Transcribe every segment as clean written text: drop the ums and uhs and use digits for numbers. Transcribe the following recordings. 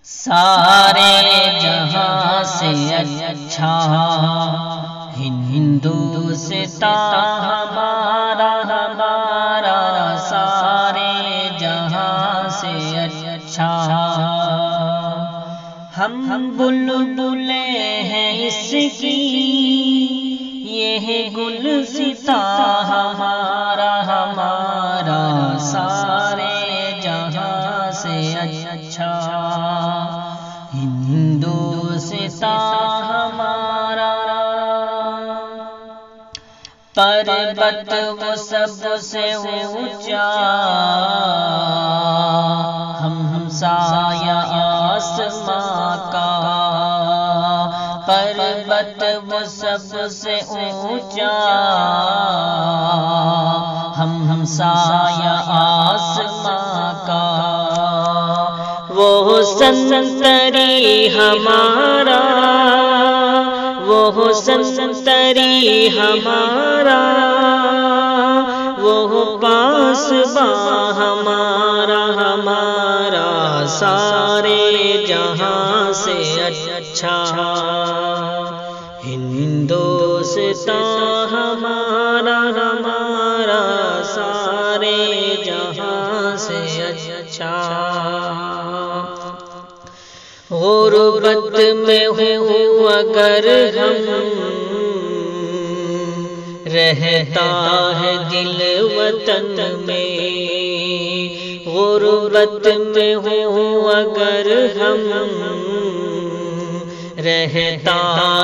سارے جہاں سے اچھا ہندوستان ہمارا سارے جہاں سے اچھا ہم بلبلے ہیں اس کی یہ گلستان ہمارا سارے جہاں سے اچھا ہندوستان ہمارا پربت وہ سب سے اونچا ہم سایہ آسماں کا پربت وہ سب سے اونچا ہم سایہ آسماں کا وہ سنتری ہمارا وہ سنتری ہمارا وہ پاسباں ہمارا سارے جہاں سے اچھا ہندوستان ہمارا سارے جہاں سے اچھا غربت میں ہوں اگر ہم رہتا ہے دل وطن میں غربت میں ہوں اگر ہم رہتا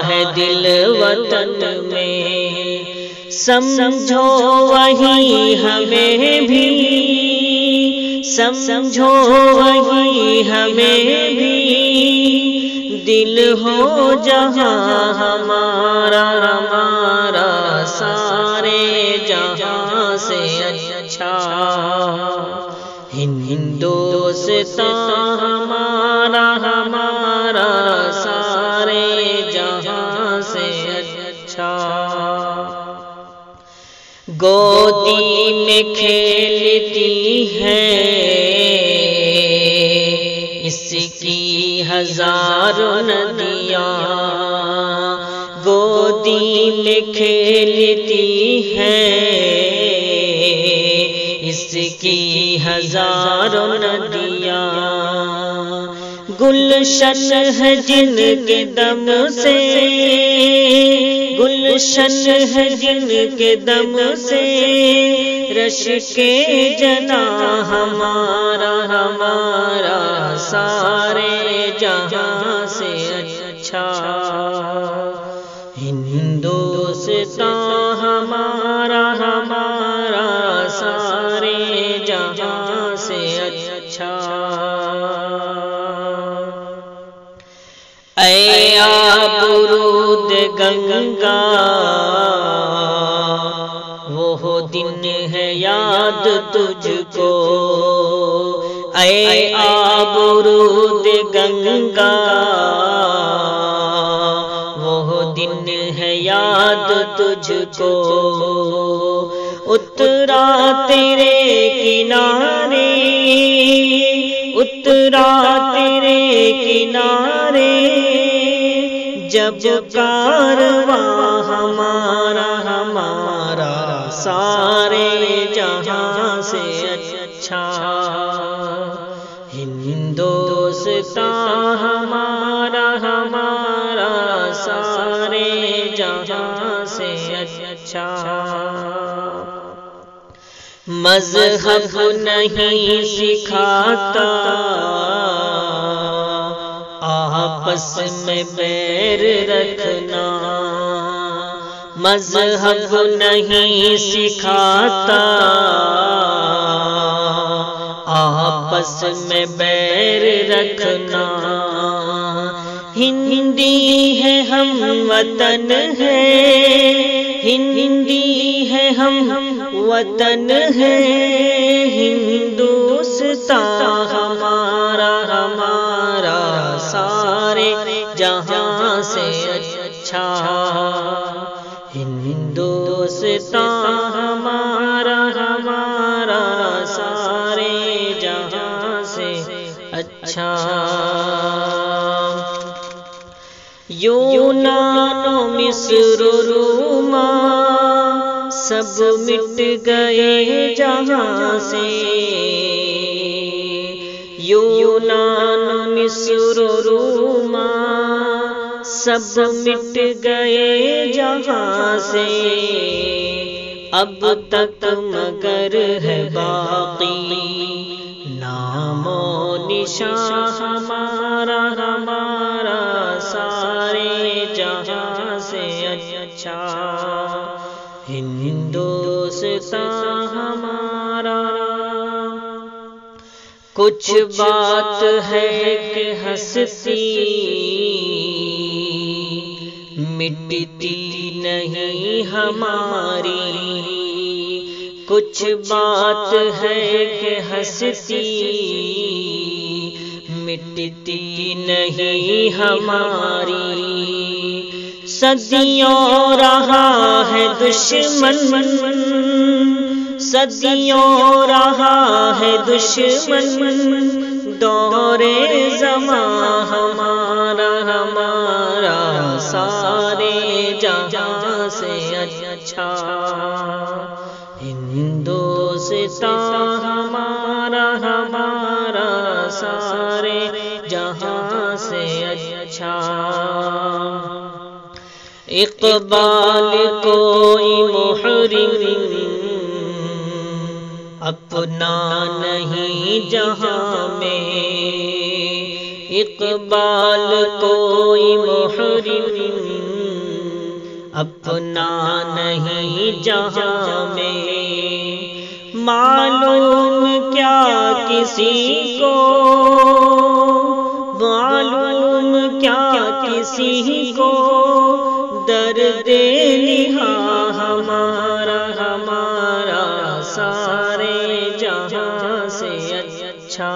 ہے دل وطن میں سمجھو وہی ہمیں بھی سمجھو وہی ہمیں بھی دل ہو جہاں ہمارا سارے جہاں سے اچھا ہندوستان ہمارا سارے جہاں سے اچھا گودی میں کھیلتی ہے اس کی ہزاروں ندیاں گودی میں کھیلتی ہے اس کی ہزاروں ندیاں گلشن ہے جن کے دم سے گلشن ہے جن کے دم سے رش کے جنا ہمارا سارے جہاں سے اچھا ہندوستان ہمارا سارے جہاں سے اچھا اے آبرود گنگا وہ دن ہے یاد تجھ کو اے آبرود گنگا وہ دن ہے یاد تجھ کو اترا تیرے کنارے اترا تیرے کنارے جب کارواں ہمارا سارے جہاں سے اچھا ہندوستان ہمارا سارے جہاں سے اچھا مذہب نہیں سکھاتا آپس میں بیر رکھنا مذہب نہیں سکھاتا آپس میں بیر رکھنا ہندی ہے ہم وطن ہے ہندی ہے ہم وطن ہے ہندوستان ہمارا سارے جہاں سے اچھا ہندوستان ہمارا ہمارا سارے جہاں سے اچھا، یونان و مصر و روما سب مٹ گئے جہاں سے، یونان و مصر و روما سب مٹ گئے جہاں سے، اب تک مگر ہے باقی نام و نشان ہمارا ہمارا سارے جہاں سے اچھا، ہندوستان ہمارا۔ کچھ بات ہے کہ ہستی مٹتی نہیں ہماری، کچھ بات ہے کہ ہستی مٹتی نہیں ہماری، صدیوں رہا ہے دشمن، صدیوں رہا ہے دشمن، دور زمان ہمارا ہمارا سارے جہاں سے اچھا، ہندوستان ہمارا ہمارا سارے جہاں سے اچھا، اقبال کوئی محرم اپنا نہیں جہاں میں، اقبال کوئی محرم اپنا نہیں جہاں میں، معلوم کیا کسی کو، معلوم کیا کسی کو درد نہاں ہمارا ہمارا سارے جہاں سے اچھا،